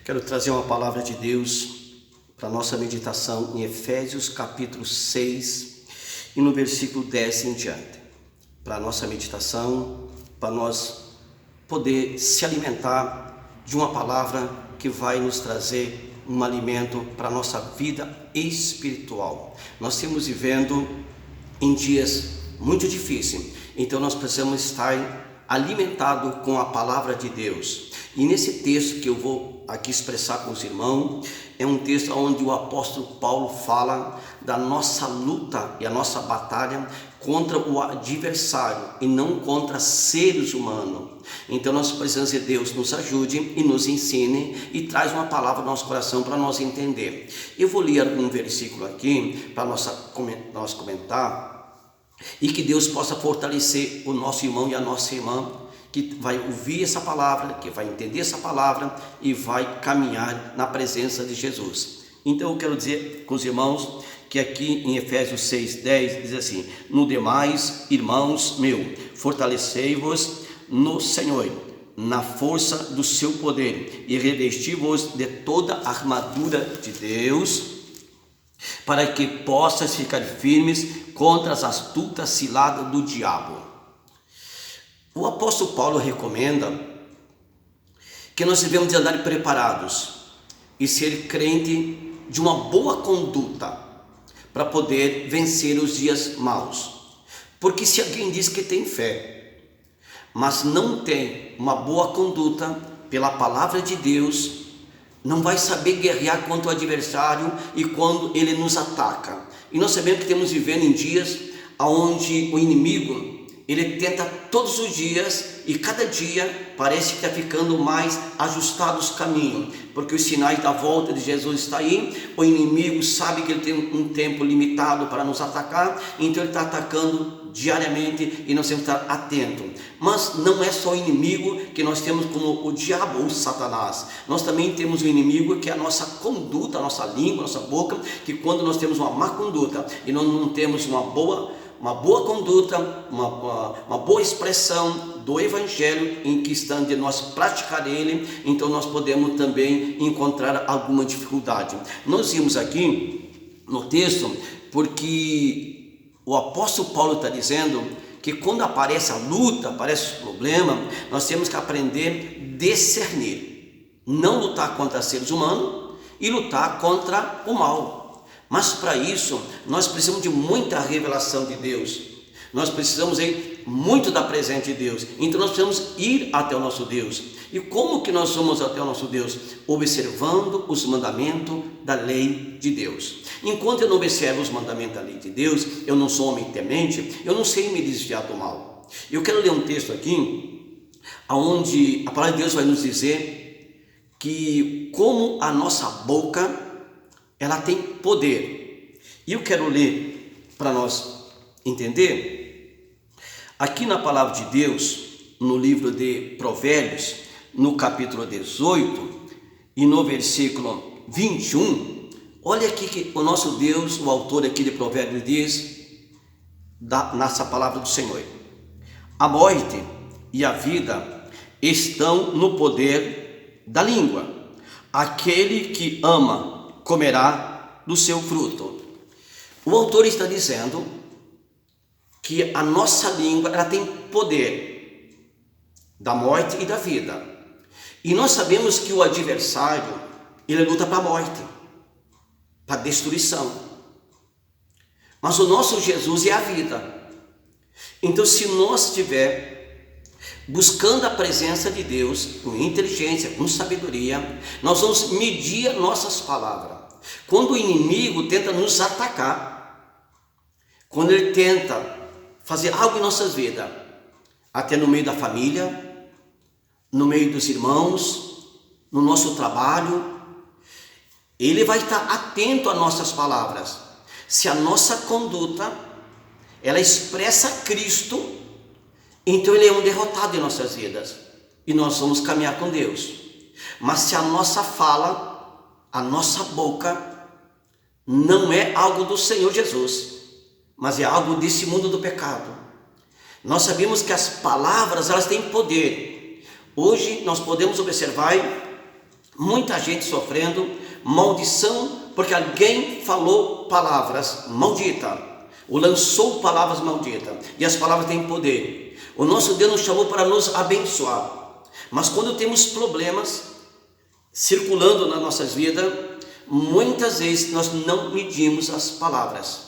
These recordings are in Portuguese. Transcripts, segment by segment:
Quero trazer uma palavra de Deus para a nossa meditação em Efésios capítulo 6 e no versículo 10 em diante. Para a nossa meditação, para nós poder se alimentar de uma palavra que vai nos trazer um alimento para a nossa vida espiritual. Nós estamos vivendo em dias muito difíceis, então nós precisamos estar alimentado com a palavra de Deus. E nesse texto que eu vou aqui expressar com os irmãos, é um texto onde o apóstolo Paulo fala da nossa luta e a nossa batalha contra o adversário e não contra seres humanos. Então nós precisamos que Deus nos ajude e nos ensine e traz uma palavra no nosso coração para nós entender. Eu vou ler algum versículo aqui para nós comentar e que Deus possa fortalecer o nosso irmão e a nossa irmã, que vai ouvir essa palavra, que vai entender essa palavra e vai caminhar na presença de Jesus. Então eu quero dizer com os irmãos que aqui em Efésios 6:10 diz assim: no demais, irmãos meus, fortalecei-vos no Senhor, na força do seu poder, e revesti-vos de toda a armadura de Deus, para que possas ficar firmes contra as astutas ciladas do diabo. O apóstolo Paulo recomenda que nós devemos de andar preparados e ser crente de uma boa conduta para poder vencer os dias maus. Porque se alguém diz que tem fé, mas não tem uma boa conduta pela palavra de Deus, não vai saber guerrear contra o adversário e quando ele nos ataca. E nós sabemos que estamos vivendo em dias onde o inimigo ele tenta todos os dias e cada dia parece que está ficando mais ajustado os caminhos, porque os sinais da volta de Jesus estão aí. O inimigo sabe que ele tem um tempo limitado para nos atacar, então ele está atacando diariamente e nós temos que estar atentos. Mas não é só o inimigo que nós temos como o diabo ou Satanás, nós também temos um inimigo que é a nossa conduta, a nossa língua, a nossa boca, que quando nós temos uma má conduta e nós não temos uma boa conduta, uma boa expressão do Evangelho em que estando de nós praticar ele, então nós podemos também encontrar alguma dificuldade. Nós vimos aqui no texto, porque o apóstolo Paulo está dizendo que quando aparece a luta, aparece o problema, nós temos que aprender a discernir, não lutar contra seres humanos e lutar contra o mal. Mas para isso, nós precisamos de muita revelação de Deus. Nós precisamos ir muito da presença de Deus. Então nós precisamos ir até o nosso Deus. E como que nós vamos até o nosso Deus? Observando os mandamentos da lei de Deus. Enquanto eu não observo os mandamentos da lei de Deus, eu não sou homem temente, eu não sei me desviar do mal. Eu quero ler um texto aqui, onde a palavra de Deus vai nos dizer que como a nossa boca ela tem poder. E eu quero ler para nós entender. Aqui na palavra de Deus, no livro de Provérbios, no capítulo 18 e no versículo 21, olha aqui que o nosso Deus, o autor aqui de Provérbios diz, nessa palavra do Senhor: a morte e a vida estão no poder da língua. Aquele que ama comerá do seu fruto. O autor está dizendo que a nossa língua ela tem poder da morte e da vida. E nós sabemos que o adversário ele luta para a morte, para a destruição. Mas o nosso Jesus é a vida. Então, se nós estiver buscando a presença de Deus com inteligência, com sabedoria, nós vamos medir nossas palavras. Quando o inimigo tenta nos atacar, quando ele tenta fazer algo em nossas vidas, até no meio da família, no meio dos irmãos, no nosso trabalho, ele vai estar atento às nossas palavras. Se a nossa conduta ela expressa Cristo, então ele é um derrotado em nossas vidas e nós vamos caminhar com Deus. Mas se a nossa fala, a nossa boca não é algo do Senhor Jesus, mas é algo desse mundo do pecado. Nós sabemos que as palavras elas têm poder. Hoje nós podemos observar Muita gente sofrendo maldição porque alguém falou palavras malditas, ou lançou palavras malditas, e as palavras têm poder. O nosso Deus nos chamou para nos abençoar, mas quando temos problemas circulando nas nossas vidas, muitas vezes nós não medimos as palavras,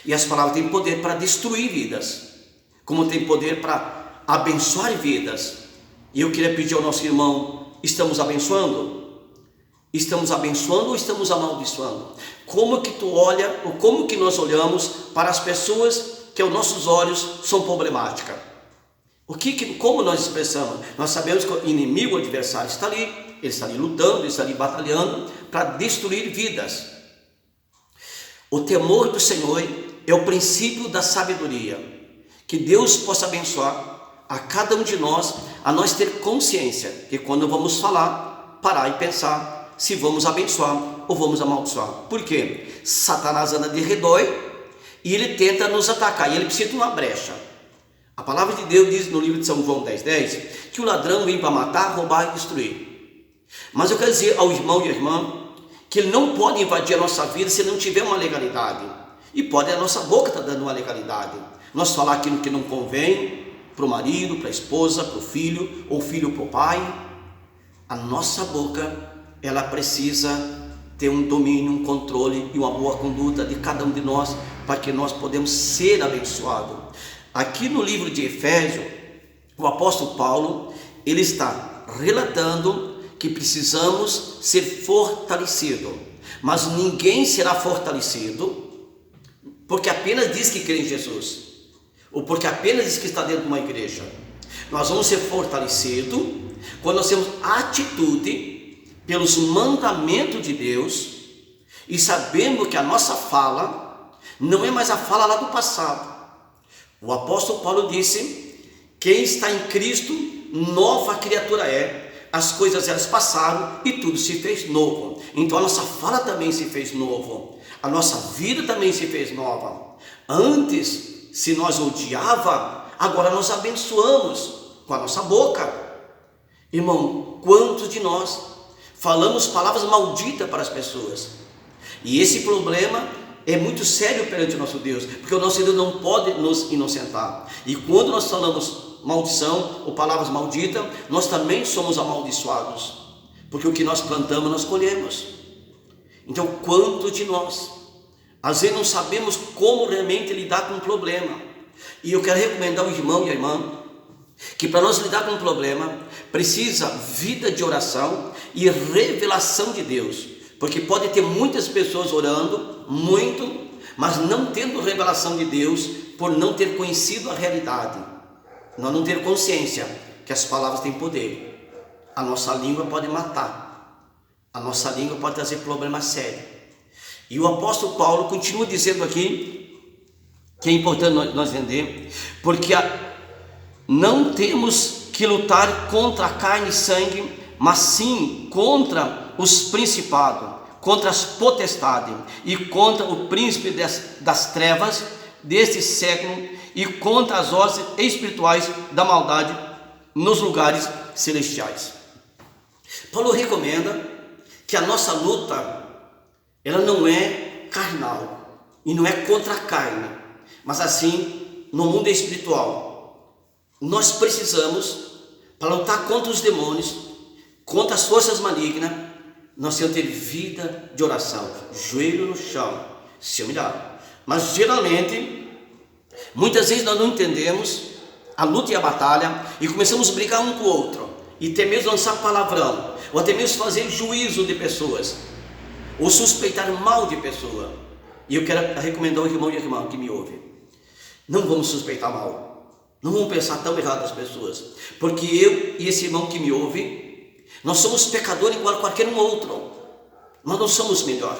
e as palavras têm poder para destruir vidas, como tem poder para abençoar vidas. E eu queria pedir ao nosso irmão: estamos abençoando? Estamos abençoando ou estamos amaldiçoando? Como que tu olha, ou como que nós olhamos para as pessoas que aos nossos olhos são problemáticas? Como nós expressamos? Nós sabemos que o inimigo, o adversário está ali, ele está ali lutando, ele está ali batalhando para destruir vidas. O temor do Senhor é o princípio da sabedoria. Que Deus possa abençoar a cada um de nós, a nós ter consciência que quando vamos falar, parar e pensar se vamos abençoar ou vamos amaldiçoar. Por quê? Satanás anda de redor e ele tenta nos atacar, e ele precisa de uma brecha. A palavra de Deus diz no livro de São João 10:10 que o ladrão vem para matar, roubar e destruir. Mas eu quero dizer ao irmão e à irmã que ele não pode invadir a nossa vida se não tiver uma legalidade. E pode a nossa boca estar dando uma legalidade. Nós falar aquilo que não convém para o marido, para a esposa, para o filho, ou filho para o pai. A nossa boca, ela precisa ter um domínio, um controle e uma boa conduta de cada um de nós, para que nós podemos ser abençoados. Aqui no livro de Efésios, o apóstolo Paulo, ele está relatando que precisamos ser fortalecidos, mas ninguém será fortalecido porque apenas diz que crê em Jesus, ou porque apenas diz que está dentro de uma igreja. Nós vamos ser fortalecidos quando nós temos atitude pelos mandamentos de Deus e sabemos que a nossa fala não é mais a fala lá do passado. O apóstolo Paulo disse: quem está em Cristo, nova criatura é, as coisas elas passaram e tudo se fez novo. Então a nossa fala também se fez novo, a nossa vida também se fez nova. Antes, se nós odiava, agora nós abençoamos com a nossa boca. Irmão, quantos de nós falamos palavras malditas para as pessoas? E esse problema é muito sério perante o nosso Deus, porque o nosso Deus não pode nos inocentar. E quando nós falamos maldição ou palavras malditas, nós também somos amaldiçoados, porque o que nós plantamos nós colhemos. Então, quanto de nós às vezes não sabemos como realmente lidar com um problema? E eu quero recomendar ao irmão e à irmã que para nós lidar com um problema precisa vida de oração e revelação de Deus, porque pode ter muitas pessoas orando muito, mas não tendo revelação de Deus, por não ter conhecido a realidade, não ter consciência que as palavras têm poder. A nossa língua pode matar, a nossa língua pode trazer problemas sérios. E o apóstolo Paulo continua dizendo aqui que é importante nós entender, porque não temos que lutar contra a carne e sangue, mas sim contra os principados, contra as potestades e contra o príncipe das trevas deste século e contra as hostes espirituais da maldade nos lugares celestiais. Paulo recomenda que a nossa luta, ela não é carnal e não é contra a carne, mas assim no mundo espiritual. Nós precisamos, para lutar contra os demônios, contra as forças malignas, nós temos que ter vida de oração, joelho no chão, se humilhar. Mas geralmente, muitas vezes nós não entendemos a luta e a batalha e começamos a brigar um com o outro, e até mesmo lançar palavrão, ou até mesmo fazer juízo de pessoas, ou suspeitar mal de pessoa. E eu quero recomendar ao irmão e à irmã que me ouve: não vamos suspeitar mal, não vamos pensar tão errado das pessoas, porque eu e esse irmão que me ouve, nós somos pecadores igual a qualquer um outro, nós não somos melhor,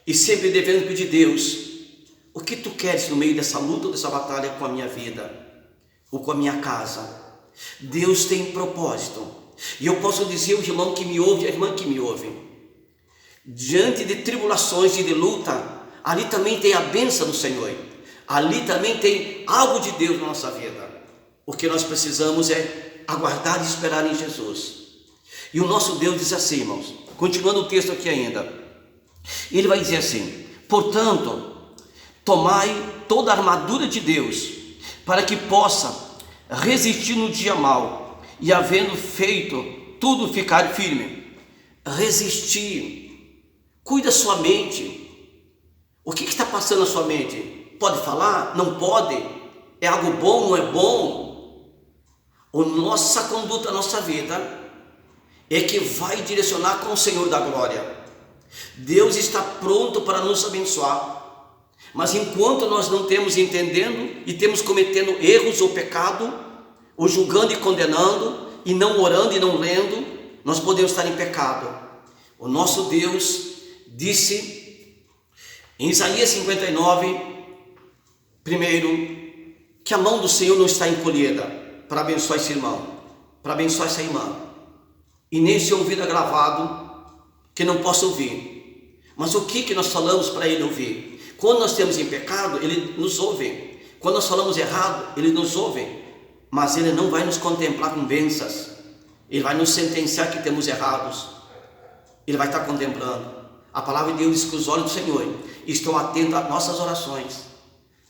e sempre devemos pedir a Deus: o que tu queres no meio dessa luta ou dessa batalha com a minha vida, ou com a minha casa? Deus tem propósito, e eu posso dizer ao irmão que me ouve, à irmã que me ouve, diante de tribulações e de luta, ali também tem a bênção do Senhor, ali também tem algo de Deus na nossa vida. O que nós precisamos é aguardar e esperar em Jesus. E o nosso Deus diz assim, irmãos, continuando o texto aqui ainda, ele vai dizer assim: portanto, tomai toda a armadura de Deus, para que possa resistir no dia mau, e havendo feito tudo, ficar firme. Resistir. Cuida sua mente. O que está passando na sua mente? Pode falar? Não pode? É algo bom? Não é bom? A nossa conduta, a nossa vida é que vai direcionar com o Senhor da glória. Deus está pronto para nos abençoar, mas enquanto nós não temos entendendo e temos cometendo erros ou pecado, ou julgando e condenando, e não orando e não lendo, nós podemos estar em pecado. O nosso Deus disse em Isaías 59, primeiro, que a mão do Senhor não está encolhida para abençoar esse irmão, para abençoar essa irmã, e nem esse ouvido agravado que não possa ouvir. Mas o que nós falamos para ele ouvir? Quando nós temos em pecado, ele nos ouve. Quando nós falamos errado, ele nos ouve. Mas ele não vai nos contemplar com bênçãos. Ele vai nos sentenciar que temos errados. Ele vai estar contemplando. A palavra de Deus diz que os olhos do Senhor estão atentos às nossas orações,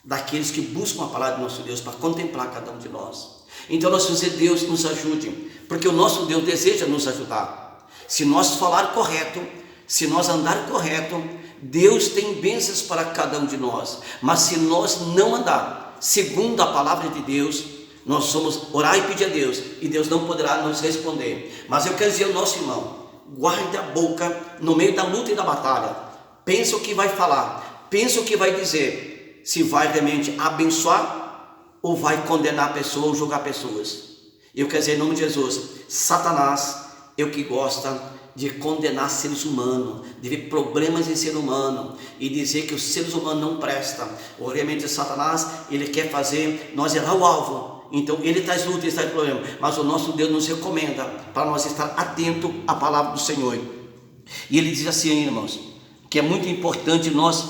daqueles que buscam a palavra do nosso Deus para contemplar cada um de nós. Então nós vamos dizer: Deus nos ajude, porque o nosso Deus deseja nos ajudar. Se nós falar correto, se nós andar correto, Deus tem bênçãos para cada um de nós. Mas se nós não andar segundo a palavra de Deus, nós vamos orar e pedir a Deus, e Deus não poderá nos responder. Mas eu quero dizer ao nosso irmão: guarde a boca no meio da luta e da batalha. Pensa o que vai falar, pensa o que vai dizer, se vai realmente abençoar ou vai condenar a pessoa ou julgar pessoas. Eu quero dizer em nome de Jesus: Satanás é o que gosta de condenar seres humanos, de ver problemas em ser humano e dizer que os seres humanos não prestam. Obviamente Satanás, ele quer fazer nós errar o alvo. Então ele traz luta, ele traz problema, mas o nosso Deus nos recomenda para nós estar atento à palavra do Senhor. E ele diz assim, irmãos, que é muito importante nós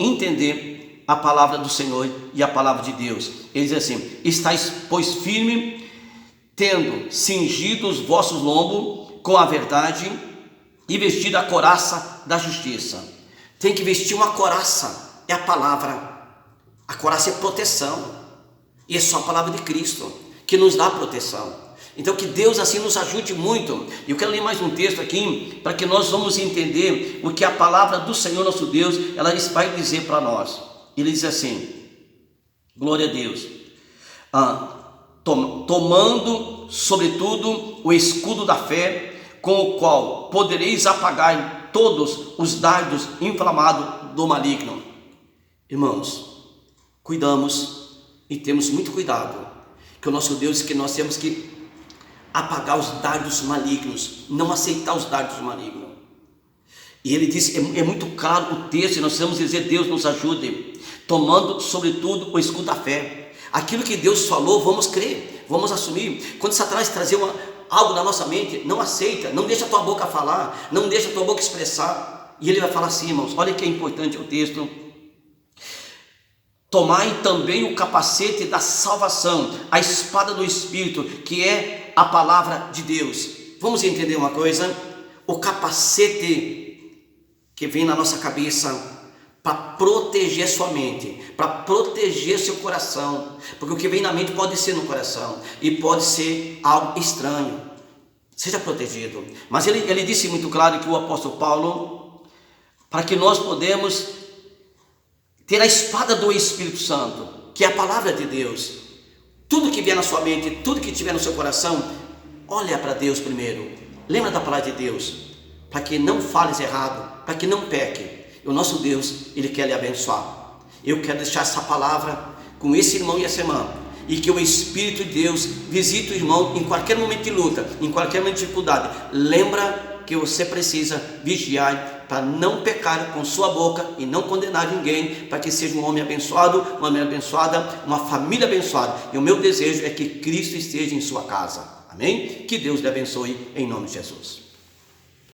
entender a palavra do Senhor e a palavra de Deus. Ele diz assim: estáis, pois, firme, tendo cingido os vossos lombos com a verdade e vestido a couraça da justiça. Tem que vestir uma couraça, é a palavra. A couraça é proteção, e é só a palavra de Cristo que nos dá proteção. Então que Deus assim nos ajude muito. Eu quero ler mais um texto aqui, para que nós vamos entender o que a palavra do Senhor nosso Deus, ela vai dizer para nós. Ele diz assim, glória a Deus, tomando sobretudo o escudo da fé, com o qual podereis apagar todos os dardos inflamados do maligno. Irmãos, cuidamos e temos muito cuidado, que o nosso Deus, que nós temos que apagar os dardos malignos, não aceitar os dardos malignos. E ele diz, é muito claro o texto, e nós precisamos dizer: Deus nos ajude, tomando sobretudo o escudo da fé. Aquilo que Deus falou, vamos crer, vamos assumir. Quando Satanás trazer algo na nossa mente, não aceita, não deixa a tua boca falar, não deixa a tua boca expressar. E ele vai falar assim, irmãos, olha que é importante o texto: tomai também o capacete da salvação, a espada do Espírito, que é a palavra de Deus. Vamos entender uma coisa? O capacete que vem na nossa cabeça para proteger sua mente, para proteger seu coração, porque o que vem na mente pode ser no coração e pode ser algo estranho. Seja protegido. Mas ele disse muito claro que o apóstolo Paulo, para que nós podemos ter a espada do Espírito Santo, que é a palavra de Deus. Tudo que vier na sua mente, tudo que tiver no seu coração, olha para Deus primeiro, lembra da palavra de Deus, para que não fales errado, para que não peque. O nosso Deus, ele quer lhe abençoar. Eu quero deixar essa palavra com esse irmão e essa irmã, e que o Espírito de Deus visite o irmão em qualquer momento de luta, em qualquer momento de dificuldade. Lembra que você precisa vigiar para não pecar com sua boca e não condenar ninguém, para que seja um homem abençoado, uma mulher abençoada, uma família abençoada. E o meu desejo é que Cristo esteja em sua casa. Amém? Que Deus lhe abençoe em nome de Jesus.